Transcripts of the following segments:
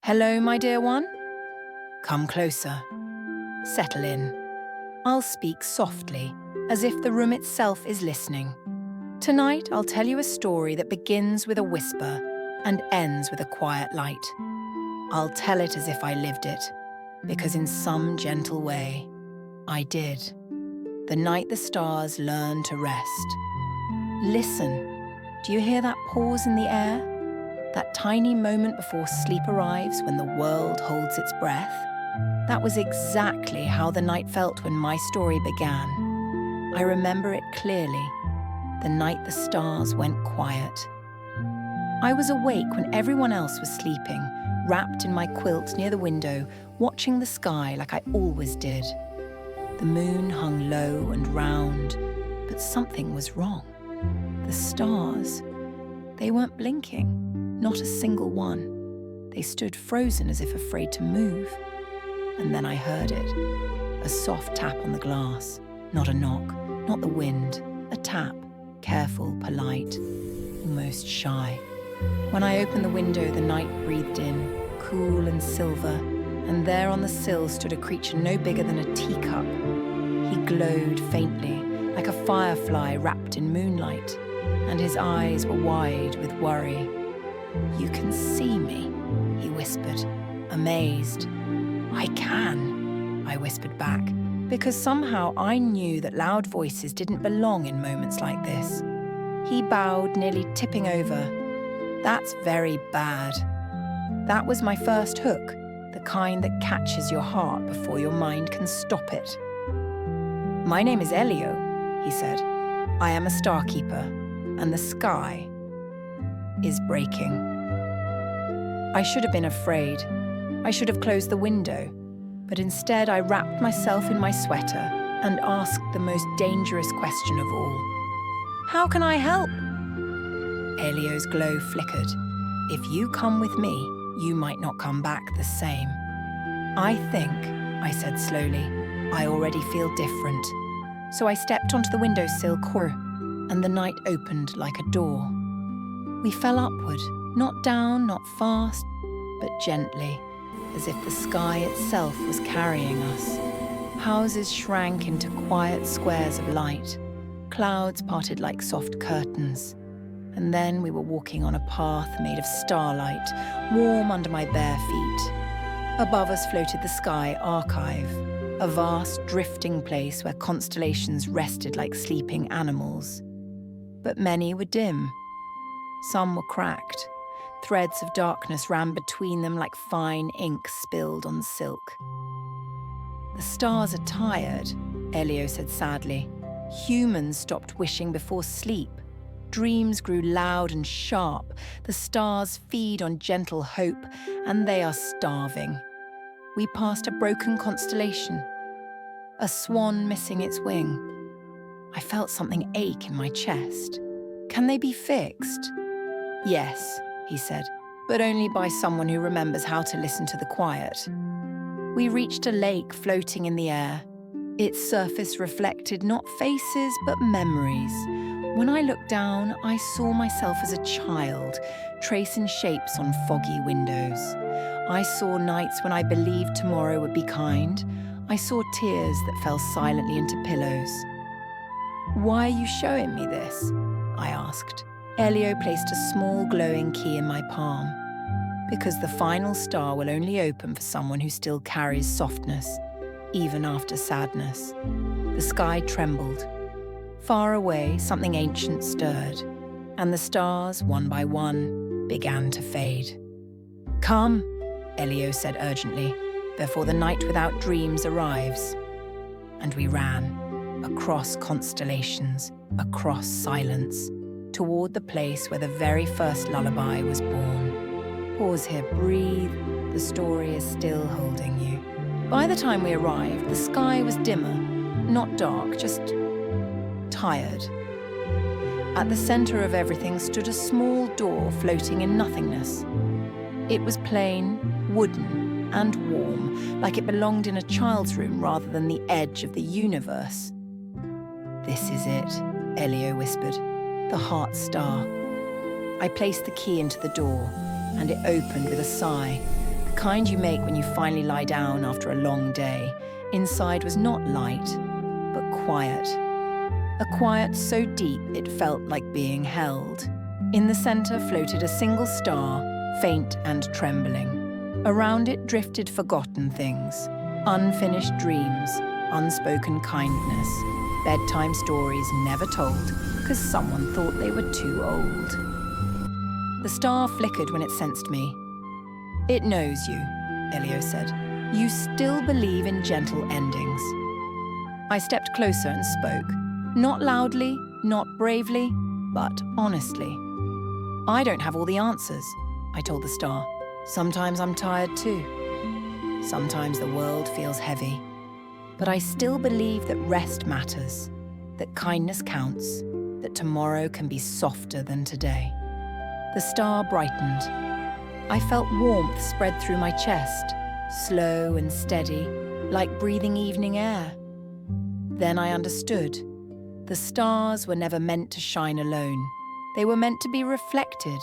Hello, my dear one. Come closer. Settle in. I'll speak softly, as if the room itself is listening. Tonight, I'll tell you a story that begins with a whisper and ends with a quiet light. I'll tell it as if I lived it, because in some gentle way, I did. The night the stars learned to rest. Listen. Do you hear that pause in the air? That tiny moment before sleep arrives when the world holds its breath? That was exactly how the night felt when my story began. I remember it clearly, the night the stars went quiet. I was awake when everyone else was sleeping, wrapped in my quilt near the window, watching the sky like I always did. The moon hung low and round, but something was wrong. The stars, they weren't blinking. Not a single one. They stood frozen as if afraid to move. And then I heard it. A soft tap on the glass. Not a knock, not the wind. A tap. Careful, polite, almost shy. When I opened the window, the night breathed in, cool and silver. And there on the sill stood a creature no bigger than a teacup. He glowed faintly, like a firefly wrapped in moonlight. And his eyes were wide with worry. "You can see me," he whispered, amazed. "I can," I whispered back, because somehow I knew that loud voices didn't belong in moments like this. He bowed, nearly tipping over. "That's very bad." That was my first hook, the kind that catches your heart before your mind can stop it. "My name is Elio," he said. "I am a starkeeper, and the sky is breaking." I should have been afraid. I should have closed the window, but instead I wrapped myself in my sweater and asked the most dangerous question of all. "How can I help?" Elio's glow flickered. "If you come with me, you might not come back the same." "I think," I said slowly, "I already feel different." So I stepped onto the windowsill, and the night opened like a door. We fell upward, not down, not fast, but gently, as if the sky itself was carrying us. Houses shrank into quiet squares of light. Clouds parted like soft curtains. And then we were walking on a path made of starlight, warm under my bare feet. Above us floated the sky archive, a vast drifting place where constellations rested like sleeping animals. But many were dim. Some were cracked. Threads of darkness ran between them like fine ink spilled on silk. "The stars are tired," Elio said sadly. "Humans stopped wishing before sleep. Dreams grew loud and sharp. The stars feed on gentle hope, and they are starving." We passed a broken constellation, a swan missing its wing. I felt something ache in my chest. "Can they be fixed?" "Yes," he said, "but only by someone who remembers how to listen to the quiet." We reached a lake floating in the air. Its surface reflected not faces, but memories. When I looked down, I saw myself as a child, tracing shapes on foggy windows. I saw nights when I believed tomorrow would be kind. I saw tears that fell silently into pillows. "Why are you showing me this?" I asked. Elio placed a small glowing key in my palm. "Because the final star will only open for someone who still carries softness, even after sadness." The sky trembled. Far away, something ancient stirred, and the stars, one by one, began to fade. "Come," Elio said urgently, "before the night without dreams arrives." And we ran, across constellations, across silence, toward the place where the very first lullaby was born. Pause here, breathe. The story is still holding you. By the time we arrived, the sky was dimmer, not dark, just tired. At the center of everything stood a small door floating in nothingness. It was plain, wooden, and warm, like it belonged in a child's room rather than the edge of the universe. "This is it," Elio whispered. "The heart star." I placed the key into the door, and it opened with a sigh. kind you make when you finally lie down after a long day, inside was not light, but quiet. A quiet so deep it felt like being held. In the center floated a single star, faint and trembling. Around it drifted forgotten things, unfinished dreams, unspoken kindness, bedtime stories never told because someone thought they were too old. The star flickered when it sensed me. "It knows you," Elio said. "You still believe in gentle endings." I stepped closer and spoke, not loudly, not bravely, but honestly. "I don't have all the answers," I told the star. "Sometimes I'm tired too. Sometimes the world feels heavy. But I still believe that rest matters, that kindness counts, that tomorrow can be softer than today." The star brightened. I felt warmth spread through my chest, slow and steady, like breathing evening air. Then I understood. The stars were never meant to shine alone. They were meant to be reflected,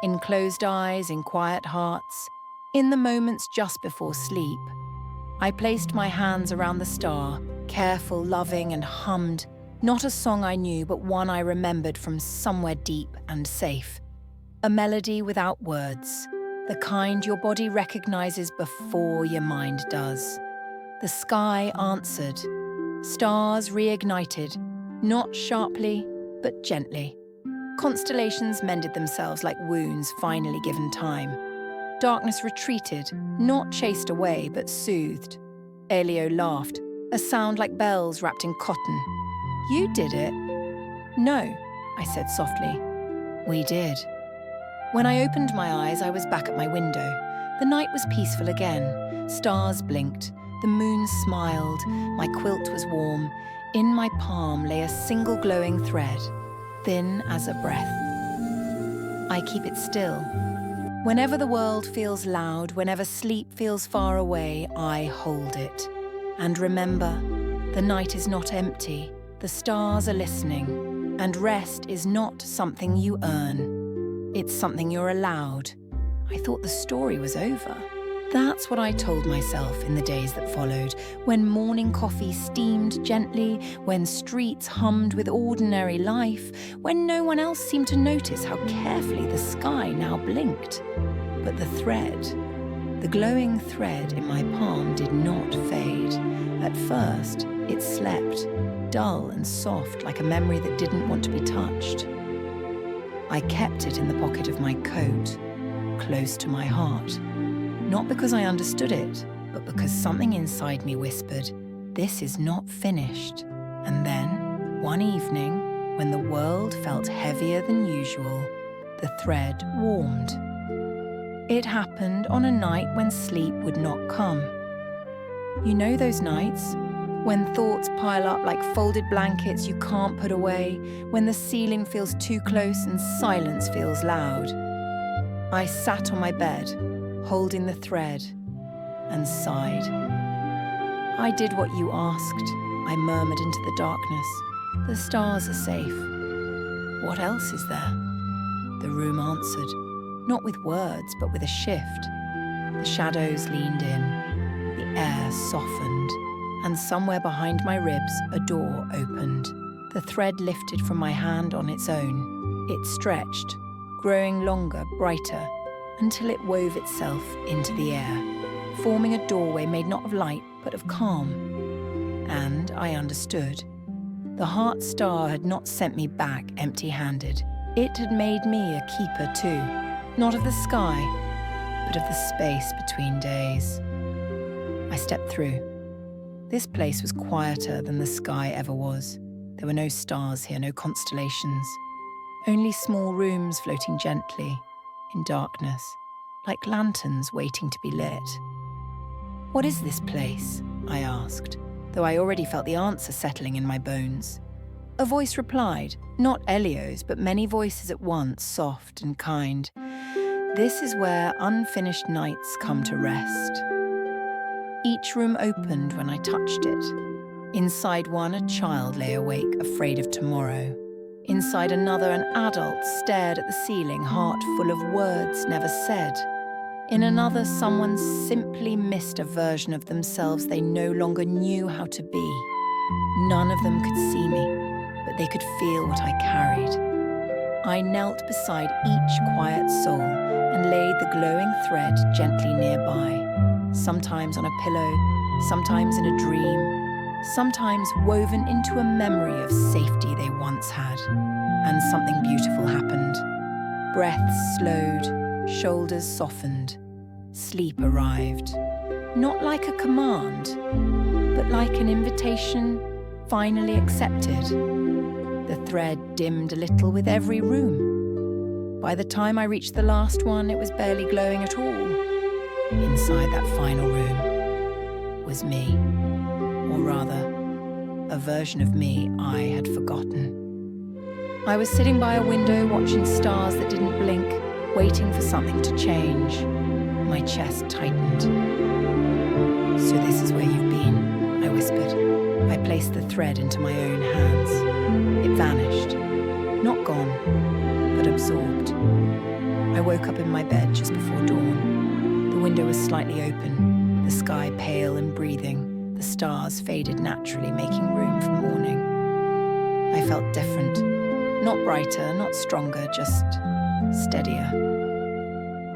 in closed eyes, in quiet hearts, in the moments just before sleep. I placed my hands around the star, careful, loving, and hummed, not a song I knew, but one I remembered from somewhere deep and safe. A melody without words, the kind your body recognizes before your mind does. The sky answered. Stars reignited, not sharply, but gently. Constellations mended themselves like wounds finally given time. Darkness retreated, not chased away, but soothed. Elio laughed, a sound like bells wrapped in cotton. "You did it." "No," I said softly. "We did." When I opened my eyes, I was back at my window. The night was peaceful again. Stars blinked. The moon smiled. My quilt was warm. In my palm lay a single glowing thread, thin as a breath. I keep it still. Whenever the world feels loud, whenever sleep feels far away, I hold it. And remember, the night is not empty. The stars are listening. And rest is not something you earn. It's something you're allowed. I thought the story was over. That's what I told myself in the days that followed, when morning coffee steamed gently, when streets hummed with ordinary life, when no one else seemed to notice how carefully the sky now blinked. But the thread, the glowing thread in my palm did not fade. At first, it slept, dull and soft, like a memory that didn't want to be touched. I kept it in the pocket of my coat, close to my heart. Not because I understood it, but because something inside me whispered, "This is not finished." And then, one evening, when the world felt heavier than usual, the thread warmed. It happened on a night when sleep would not come. You know those nights? When thoughts pile up like folded blankets you can't put away, when the ceiling feels too close and silence feels loud. I sat on my bed, holding the thread, and sighed. "I did what you asked," I murmured into the darkness. "The stars are safe. What else is there?" The room answered, not with words, but with a shift. The shadows leaned in, the air softened, and somewhere behind my ribs, a door opened. The thread lifted from my hand on its own. It stretched, growing longer, brighter, until it wove itself into the air, forming a doorway made not of light, but of calm. And I understood. The heart star had not sent me back empty-handed. It had made me a keeper too, not of the sky, but of the space between days. I stepped through. This place was quieter than the sky ever was. There were no stars here, no constellations. Only small rooms floating gently, in darkness, like lanterns waiting to be lit. "What is this place?" I asked, though I already felt the answer settling in my bones. A voice replied, not Elio's, but many voices at once, soft and kind. "This is where unfinished nights come to rest." Each room opened when I touched it. Inside one, a child lay awake, afraid of tomorrow. Inside another, an adult stared at the ceiling, heart full of words never said. In another, someone simply missed a version of themselves they no longer knew how to be. None of them could see me, but they could feel what I carried. I knelt beside each quiet soul and laid the glowing thread gently nearby, sometimes on a pillow, sometimes in a dream, sometimes woven into a memory of safety they once had. And something beautiful happened. Breaths slowed, shoulders softened, sleep arrived. Not like a command, but like an invitation finally accepted. The thread dimmed a little with every room. By the time I reached the last one, it was barely glowing at all. Inside that final room was me, or rather, a version of me I had forgotten. I was sitting by a window watching stars that didn't blink, waiting for something to change. My chest tightened. "So this is where you've been," I whispered. I placed the thread into my own hands. It vanished. Not gone, but absorbed. I woke up in my bed just before dawn. The window was slightly open, the sky pale and breathing. The stars faded naturally, making room for morning. I felt different. Not brighter, not stronger, just steadier.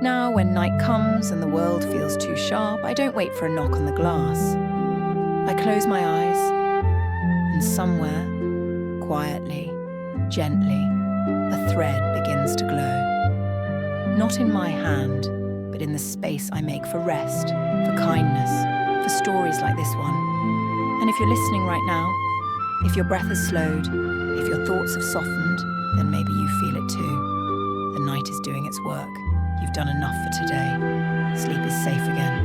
Now, when night comes and the world feels too sharp, I don't wait for a knock on the glass. I close my eyes, and somewhere, quietly, gently, a thread begins to glow. Not in my hand, but in the space I make for rest, for kindness, for stories like this one. And if you're listening right now, if your breath has slowed, if your thoughts have softened, then maybe you feel it too. The night is doing its work. You've done enough for today. Sleep is safe again.